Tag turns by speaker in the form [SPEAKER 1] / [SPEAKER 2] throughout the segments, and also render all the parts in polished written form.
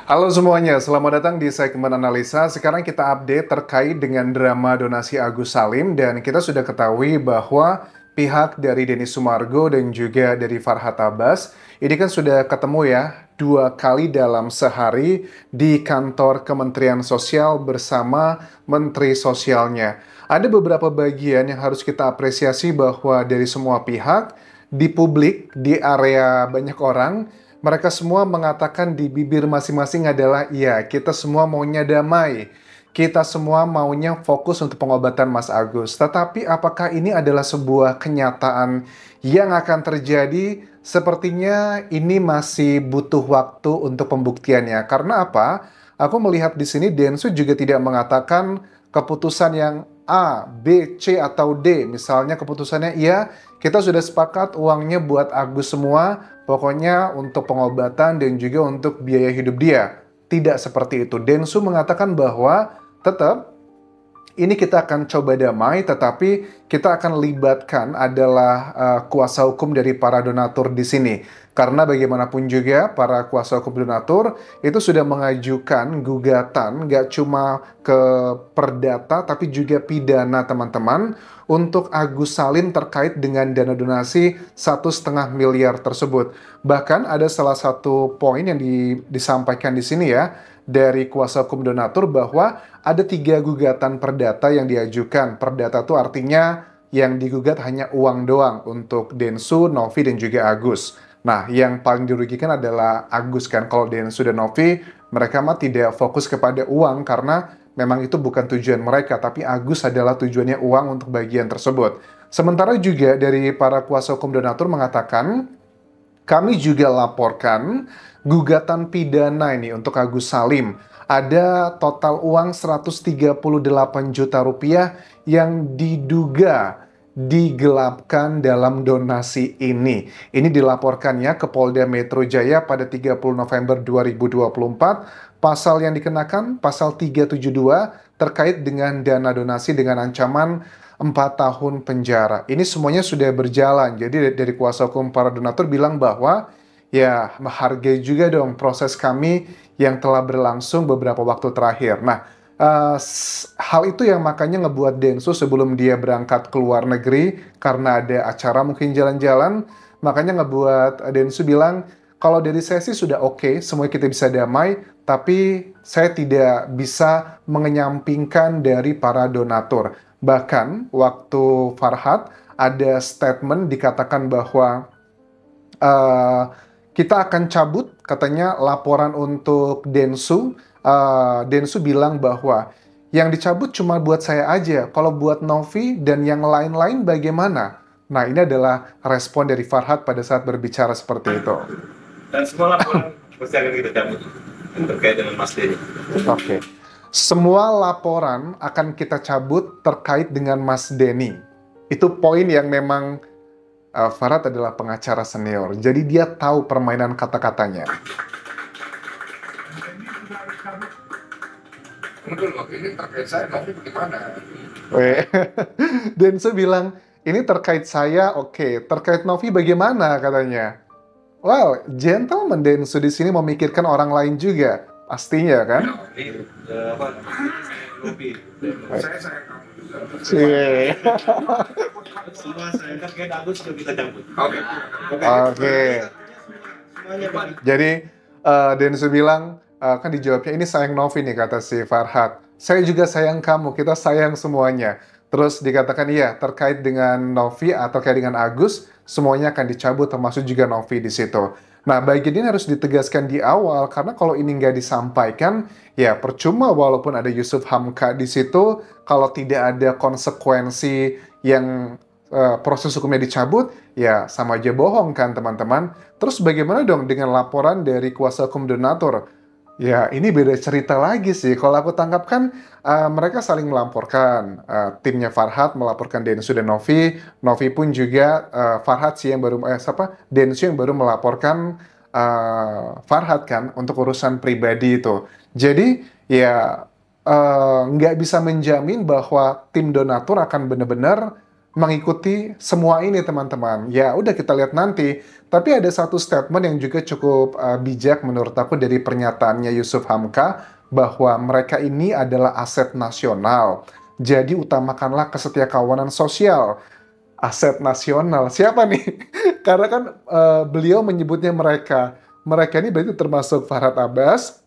[SPEAKER 1] Halo semuanya, selamat datang di segmen analisa. Sekarang kita update terkait dengan drama donasi Agus Salim dan kita sudah ketahui bahwa pihak dari Denny Sumargo dan juga dari Farhad Abbas ini kan sudah ketemu ya 2 kali dalam sehari di kantor Kementerian Sosial bersama Menteri Sosialnya. Ada beberapa bagian yang harus kita apresiasi bahwa dari semua pihak di publik, di area banyak orang, mereka semua mengatakan di bibir masing-masing adalah, iya, kita semua maunya damai. Kita semua maunya fokus untuk pengobatan Mas Agus. Tetapi apakah ini adalah sebuah kenyataan yang akan terjadi? Sepertinya ini masih butuh waktu untuk pembuktiannya. Karena apa? Aku melihat di sini Densu juga tidak mengatakan keputusan yang A, B, C, atau D. Misalnya keputusannya, iya, kita sudah sepakat uangnya buat Agus semua, pokoknya untuk pengobatan dan juga untuk biaya hidup dia. Tidak seperti itu. Densu mengatakan bahwa tetap ini kita akan coba damai, tetapi kita akan libatkan adalah kuasa hukum dari para donatur di sini. Karena bagaimanapun juga para kuasa hukum donatur itu sudah mengajukan gugatan nggak cuma ke perdata tapi juga pidana teman-teman untuk Agus Salim terkait dengan dana donasi 1,5 miliar tersebut. Bahkan ada salah satu poin yang disampaikan di sini ya dari kuasa hukum donatur bahwa ada 3 gugatan perdata yang diajukan. Perdata itu artinya yang digugat hanya uang doang untuk Densu, Novi, dan juga Agus. Nah, yang paling dirugikan adalah Agus kan. Kalau Densu dan Novi, mereka mah tidak fokus kepada uang karena memang itu bukan tujuan mereka, tapi Agus adalah tujuannya uang untuk bagian tersebut. Sementara juga dari para kuasa hukum donatur mengatakan, kami juga laporkan gugatan pidana ini untuk Agus Salim. Ada total uang 138 juta rupiah yang diduga digelapkan dalam donasi ini. Ini dilaporkannya ke Polda Metro Jaya pada 30 November 2024. Pasal yang dikenakan, pasal 372 terkait dengan dana donasi dengan ancaman 4 tahun penjara. Ini semuanya sudah berjalan. Jadi dari kuasa hukum para donatur bilang bahwa ya menghargai juga dong proses kami yang telah berlangsung beberapa waktu terakhir. Nah, hal itu yang makanya ngebuat Densu sebelum dia berangkat ke luar negeri karena ada acara mungkin jalan-jalan, makanya ngebuat Densu bilang, kalau dari saya sih sudah oke, semuanya kita bisa damai, tapi saya tidak bisa mengenyampingkan dari para donatur. Bahkan waktu Farhad ada statement dikatakan bahwa kita akan cabut katanya laporan untuk Densu. Densu bilang bahwa yang dicabut cuma buat saya aja, kalau buat Novi dan yang lain-lain bagaimana? Nah, ini adalah respon dari Farhad pada saat berbicara seperti itu.
[SPEAKER 2] Dan semua laporan mesti akan kita cabut terkait dengan Mas Denny.
[SPEAKER 1] Oke. Semua laporan akan kita cabut terkait dengan Mas Denny. Itu poin yang memang Farhad adalah pengacara senior. Jadi dia tahu permainan kata-katanya.
[SPEAKER 3] Ini terkait saya, tapi bagaimana?
[SPEAKER 1] Densu bilang, ini terkait saya, oke. Terkait Novi bagaimana katanya? Well, gentleman Densu di sini memikirkan orang lain juga. Pastinya kan?
[SPEAKER 2] Ini Novi.
[SPEAKER 3] Saya kamu juga.
[SPEAKER 2] Semua saya terkait Agus sudah kita cabut.
[SPEAKER 1] Oke.
[SPEAKER 2] Semuanya Pak.
[SPEAKER 1] Jadi Densu bilang, kan dijawabnya ini sayang Novi nih kata si Farhad. Saya juga sayang kamu, kita sayang semuanya. Terus dikatakan iya terkait dengan Novi atau terkait dengan Agus, semuanya akan dicabut termasuk juga Novi di situ. Nah, bagian ini harus ditegaskan di awal karena kalau ini nggak disampaikan, ya percuma walaupun ada Yusuf Hamka di situ, kalau tidak ada konsekuensi yang proses hukumnya dicabut, ya sama aja bohong kan teman-teman. Terus bagaimana dong dengan laporan dari kuasa hukum donatur? Ya, ini beda cerita lagi sih. Kalau aku tangkap kan, mereka saling melaporkan. Timnya Farhad melaporkan Densu dan Novi. Novi pun juga, Farhad sih yang baru, Densu yang baru melaporkan Farhad kan, untuk urusan pribadi itu. Jadi, ya nggak bisa menjamin bahwa tim donatur akan benar-benar mengikuti semua ini teman-teman? Ya udah kita lihat nanti. Tapi ada satu statement yang juga cukup bijak menurut aku dari pernyataannya Yusuf Hamka, bahwa mereka ini adalah aset nasional. Jadi utamakanlah kesetiakawanan sosial. Aset nasional. Siapa nih? Karena kan beliau menyebutnya mereka. Mereka ini berarti termasuk Farhad Abbas,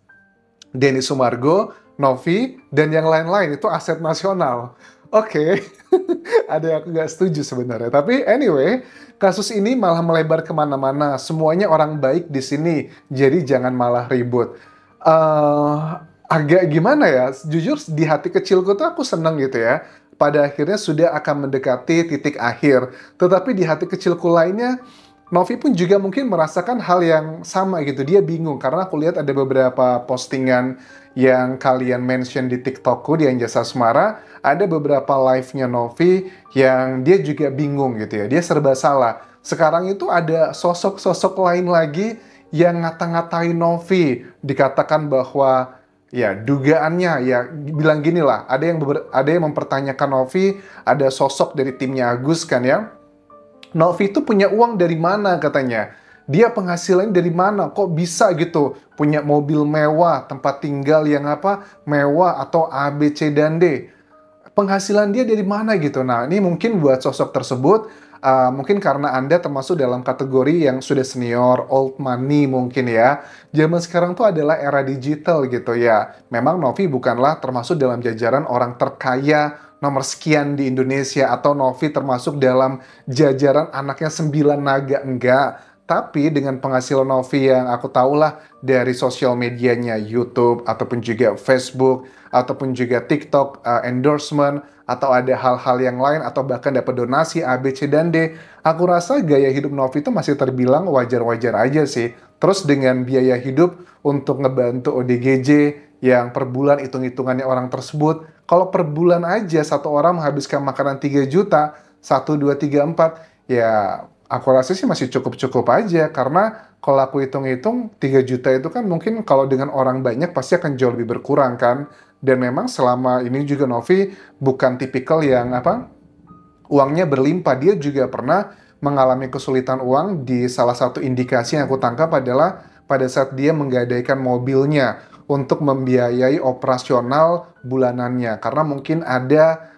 [SPEAKER 1] Denny Sumargo, Novi, dan yang lain-lain. Itu aset nasional. Oke, ada yang aku nggak setuju sebenarnya. Tapi anyway, kasus ini malah melebar kemana-mana. Semuanya orang baik di sini. Jadi jangan malah ribut. Agak gimana ya, jujur di hati kecilku tuh aku seneng gitu ya. Pada akhirnya sudah akan mendekati titik akhir. Tetapi di hati kecilku lainnya, Novi pun juga mungkin merasakan hal yang sama gitu. Dia bingung karena aku lihat ada beberapa postingan yang kalian mention di TikTokku di Anjasa Asmara. Ada beberapa live-nya Novi yang dia juga bingung gitu ya. Dia serba salah. Sekarang itu ada sosok-sosok lain lagi yang ngata-ngatain Novi. Dikatakan bahwa ya dugaannya ya bilang gini lah. Ada yang mempertanyakan Novi, ada sosok dari timnya Agus kan ya. Novi itu punya uang dari mana katanya? Dia penghasilannya dari mana? Kok bisa gitu? Punya mobil mewah, tempat tinggal yang mewah atau A, B, C, dan D. Penghasilan dia dari mana gitu? Nah, ini mungkin buat sosok tersebut, mungkin karena Anda termasuk dalam kategori yang sudah senior, old money mungkin ya. Zaman sekarang tuh adalah era digital gitu ya. Memang Novi bukanlah termasuk dalam jajaran orang terkaya nomor sekian di Indonesia, atau Novi termasuk dalam jajaran anaknya 9 naga, enggak. Tapi dengan penghasilan Novi yang aku tahulah dari sosial medianya YouTube, ataupun juga Facebook, ataupun juga TikTok, endorsement, atau ada hal-hal yang lain, atau bahkan dapat donasi A, B, C, dan D, aku rasa gaya hidup Novi itu masih terbilang wajar-wajar aja sih. Terus dengan biaya hidup untuk ngebantu ODGJ yang per bulan hitung-hitungannya orang tersebut, kalau per bulan aja satu orang menghabiskan makanan 3 juta, 1, 2, 3, 4, ya aku rasa sih masih cukup-cukup aja. Karena kalau aku hitung-hitung 3 juta itu kan mungkin kalau dengan orang banyak pasti akan jauh lebih berkurang kan. Dan memang selama ini juga Novi bukan tipikal yang uangnya berlimpah. Dia juga pernah mengalami kesulitan uang. Di salah satu indikasi yang aku tangkap adalah pada saat dia menggadaikan mobilnya untuk membiayai operasional bulanannya. Karena mungkin ada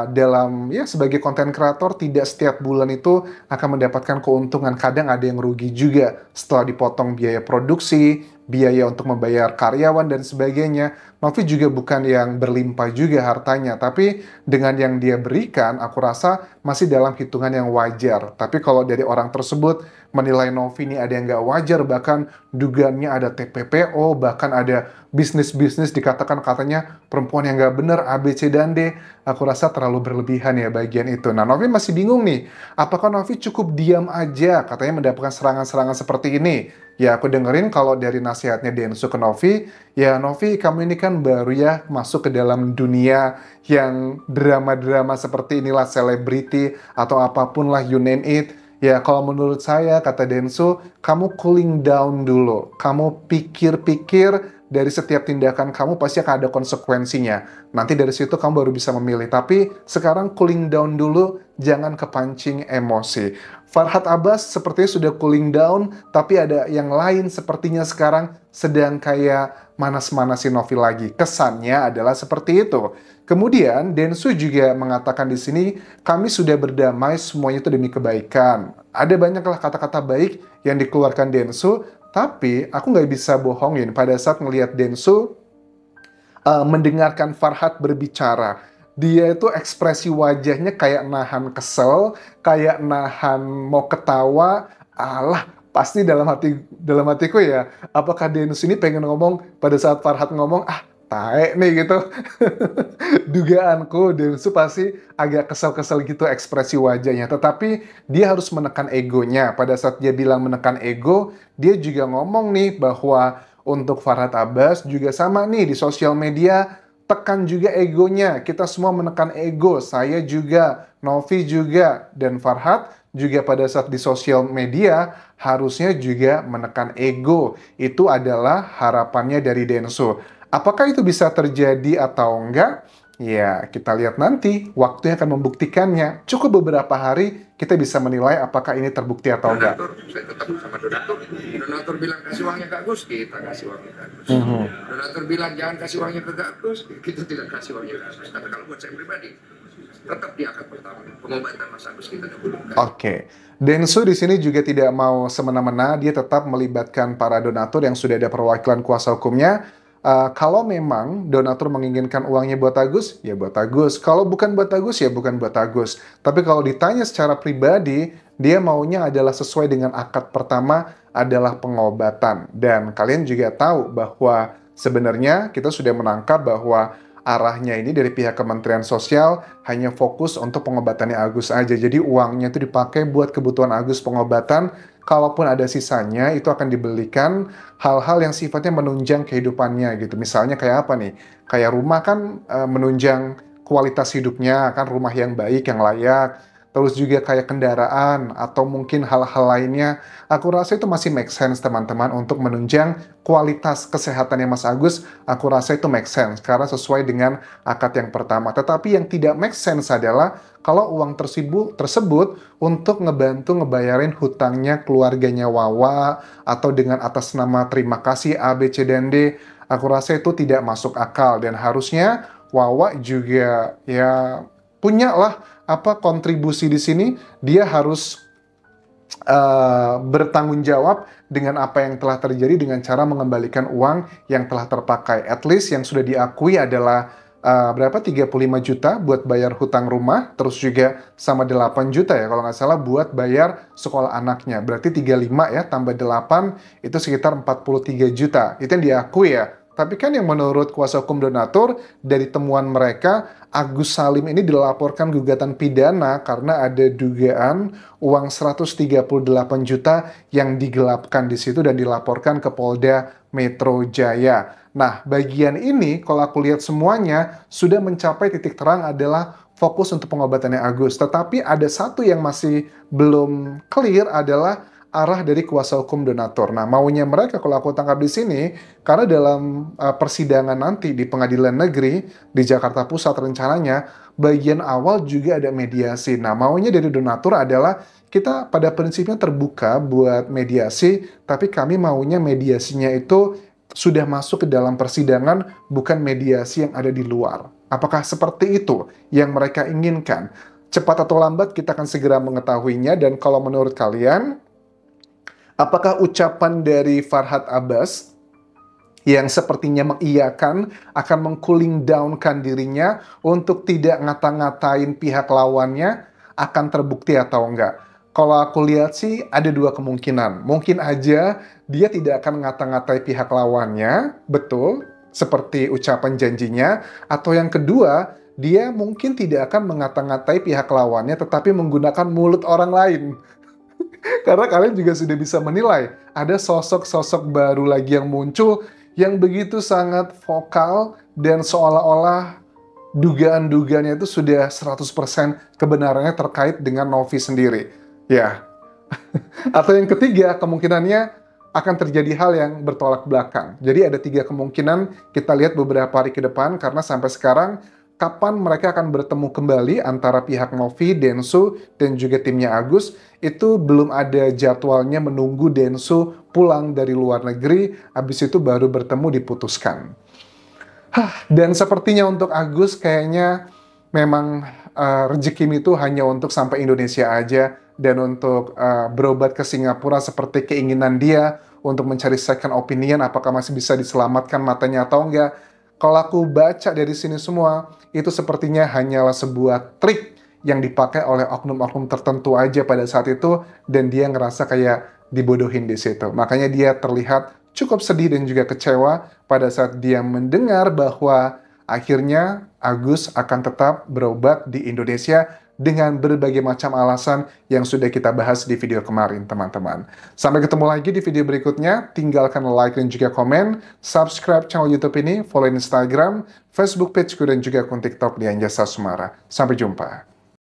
[SPEAKER 1] dalam ya sebagai konten kreator tidak setiap bulan itu akan mendapatkan keuntungan. Kadang ada yang rugi juga setelah dipotong biaya produksi, biaya untuk membayar karyawan dan sebagainya. Novi juga bukan yang berlimpah juga hartanya, tapi dengan yang dia berikan aku rasa masih dalam hitungan yang wajar. Tapi kalau dari orang tersebut menilai Novi ini ada yang nggak wajar, bahkan dugaannya ada TPPO, bahkan ada bisnis-bisnis dikatakan katanya perempuan yang nggak bener A, B, C, dan D, aku rasa terlalu berlebihan ya bagian itu. Nah, Novi masih bingung nih, apakah Novi cukup diam aja katanya mendapatkan serangan-serangan seperti ini? Ya aku dengerin kalau dari nasihatnya Densu ke Novi, ya Novi kamu ini kan baru ya masuk ke dalam dunia yang drama-drama seperti inilah, selebriti atau apapun lah, you name it. Ya kalau menurut saya, kata Densu, kamu cooling down dulu. Kamu pikir-pikir dari setiap tindakan kamu pasti akan ada konsekuensinya. Nanti dari situ kamu baru bisa memilih. Tapi sekarang cooling down dulu, jangan kepancing emosi. Farhad Abbas sepertinya sudah cooling down, tapi ada yang lain sepertinya sekarang sedang kayak manas-manasin Novi lagi. Kesannya adalah seperti itu. Kemudian Densu juga mengatakan di sini, kami sudah berdamai, semuanya itu demi kebaikan. Ada banyaklah kata-kata baik yang dikeluarkan Densu, tapi aku nggak bisa bohongin pada saat ngelihat Densu mendengarkan Farhad berbicara. Dia itu ekspresi wajahnya kayak nahan kesel, kayak nahan mau ketawa. Alah, pasti dalam hatiku ya, apakah Denus ini pengen ngomong pada saat Farhad ngomong, taek nih gitu. Dugaanku Densu pasti agak kesel-kesel gitu ekspresi wajahnya. Tetapi dia harus menekan egonya. Pada saat dia bilang menekan ego, dia juga ngomong nih bahwa untuk Farhad Abbas juga sama nih di sosial media, tekan juga egonya. Kita semua menekan ego. Saya juga, Novi juga, dan Farhad juga pada saat di sosial media harusnya juga menekan ego. Itu adalah harapannya dari Densu. Apakah itu bisa terjadi atau enggak? Ya, kita lihat nanti. Waktu yang akan membuktikannya. Cukup beberapa hari, kita bisa menilai apakah ini terbukti atau enggak.
[SPEAKER 3] Donatur, saya tetap sama donatur. Donatur bilang kasih uangnya ke Agus, kita kasih uangnya ke Agus. Donatur bilang jangan kasih uangnya ke Agus, kita tidak kasih uangnya ke Agus. Tapi kalau buat saya pribadi, tetap di akad pertama. Pengobatan Mas Agus kita dahulukan.
[SPEAKER 1] Oke. Densu di sini juga tidak mau semena-mena, dia tetap melibatkan para donatur yang sudah ada perwakilan kuasa hukumnya. Kalau memang donatur menginginkan uangnya buat Agus, ya buat Agus. Kalau bukan buat Agus, ya bukan buat Agus. Tapi kalau ditanya secara pribadi, dia maunya adalah sesuai dengan akad pertama adalah pengobatan. Dan kalian juga tahu bahwa sebenarnya kita sudah menangkap bahwa arahnya ini dari pihak Kementerian Sosial hanya fokus untuk pengobatannya Agus aja. Jadi uangnya itu dipakai buat kebutuhan Agus pengobatan. Kalaupun ada sisanya, itu akan dibelikan hal-hal yang sifatnya menunjang kehidupannya gitu. Misalnya kayak apa nih? Kayak rumah kan menunjang kualitas hidupnya, kan rumah yang baik, yang layak. Terus juga kayak kendaraan atau mungkin hal-hal lainnya. Aku rasa itu masih make sense teman-teman untuk menunjang kualitas kesehatannya Mas Agus. Aku rasa itu make sense karena sesuai dengan akad yang pertama. Tetapi yang tidak make sense adalah kalau uang tersebut untuk ngebantu ngebayarin hutangnya keluarganya Wawa atau dengan atas nama terima kasih A, B, C, dan D. Aku rasa itu tidak masuk akal dan harusnya Wawa juga ya punyalah kontribusi di sini. Dia harus bertanggung jawab dengan apa yang telah terjadi dengan cara mengembalikan uang yang telah terpakai. At least yang sudah diakui adalah berapa 35 juta buat bayar hutang rumah, terus juga sama 8 juta ya kalau nggak salah buat bayar sekolah anaknya. Berarti 35 ya tambah 8 itu sekitar 43 juta. Itu yang diakui ya. Tapi kan yang menurut kuasa hukum donatur, dari temuan mereka, Agus Salim ini dilaporkan gugatan pidana karena ada dugaan uang 138 juta yang digelapkan di situ dan dilaporkan ke Polda Metro Jaya. Nah, bagian ini kalau aku lihat semuanya sudah mencapai titik terang adalah fokus untuk pengobatannya Agus. Tetapi ada satu yang masih belum clear adalah arah dari kuasa hukum donatur. Nah, maunya mereka kalau aku tangkap di sini, karena dalam persidangan nanti di pengadilan negeri di Jakarta Pusat rencananya, bagian awal juga ada mediasi. Nah, maunya dari donatur adalah kita pada prinsipnya terbuka buat mediasi, tapi kami maunya mediasinya itu sudah masuk ke dalam persidangan, bukan mediasi yang ada di luar. Apakah seperti itu yang mereka inginkan? Cepat atau lambat kita akan segera mengetahuinya, dan kalau menurut kalian, apakah ucapan dari Farhad Abbas yang sepertinya mengiyakan akan meng-cooling down-kan dirinya untuk tidak ngata-ngatain pihak lawannya akan terbukti atau enggak? Kalau aku lihat sih ada dua kemungkinan. Mungkin aja dia tidak akan ngata-ngatai pihak lawannya, betul, seperti ucapan janjinya. Atau yang kedua, dia mungkin tidak akan mengata-ngatai pihak lawannya tetapi menggunakan mulut orang lain. Karena kalian juga sudah bisa menilai, ada sosok-sosok baru lagi yang muncul yang begitu sangat vokal dan seolah-olah dugaan-dugaannya itu sudah 100% kebenarannya terkait dengan Novi sendiri. Ya. Atau yang ketiga, kemungkinannya akan terjadi hal yang bertolak belakang. Jadi ada 3 kemungkinan kita lihat beberapa hari ke depan karena sampai sekarang kapan mereka akan bertemu kembali antara pihak Novi, Densu, dan juga timnya Agus, itu belum ada jadwalnya menunggu Densu pulang dari luar negeri, habis itu baru bertemu diputuskan. Dan sepertinya untuk Agus kayaknya memang rezeki itu hanya untuk sampai Indonesia aja, dan untuk berobat ke Singapura seperti keinginan dia untuk mencari second opinion apakah masih bisa diselamatkan matanya atau enggak. Kalau aku baca dari sini semua, itu sepertinya hanyalah sebuah trik yang dipakai oleh oknum-oknum tertentu aja pada saat itu, dan dia ngerasa kayak dibodohin di situ. Makanya dia terlihat cukup sedih dan juga kecewa pada saat dia mendengar bahwa akhirnya Agus akan tetap berobat di Indonesia dengan berbagai macam alasan yang sudah kita bahas di video kemarin, teman-teman. Sampai ketemu lagi di video berikutnya. Tinggalkan like dan juga komen, subscribe channel YouTube ini, follow Instagram, Facebook pageku, dan juga akun TikTok di Anjasa Sumara. Sampai jumpa.